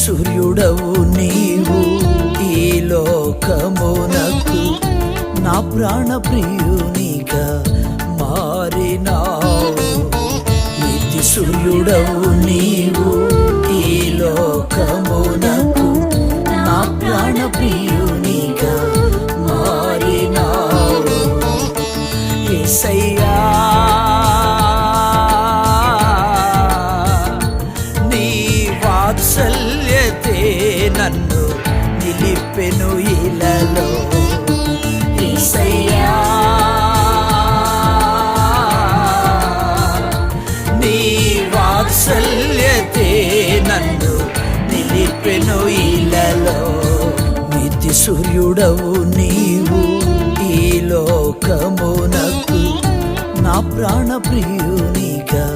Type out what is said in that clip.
సూర్యుడవు నీవు ఈ లోకమునకు నా ప్రాణ ప్రియునిగా మారినావు. నిత్య సూర్యుడవు నీవు ఈ లోకమునకు నా ప్రాణ ప్రియునిగా మారినావు. యేసయ్యా వాత్సల్యతే నన్ను నిలిపెను ఇలలో. యేసయ్యా నీ వాత్సల్యతే నన్ను నిలిపెను ఇలలో. నిత్య సూర్యుడవు నీవు ఈ లోకమునకు నా ప్రాణ ప్రియునిగా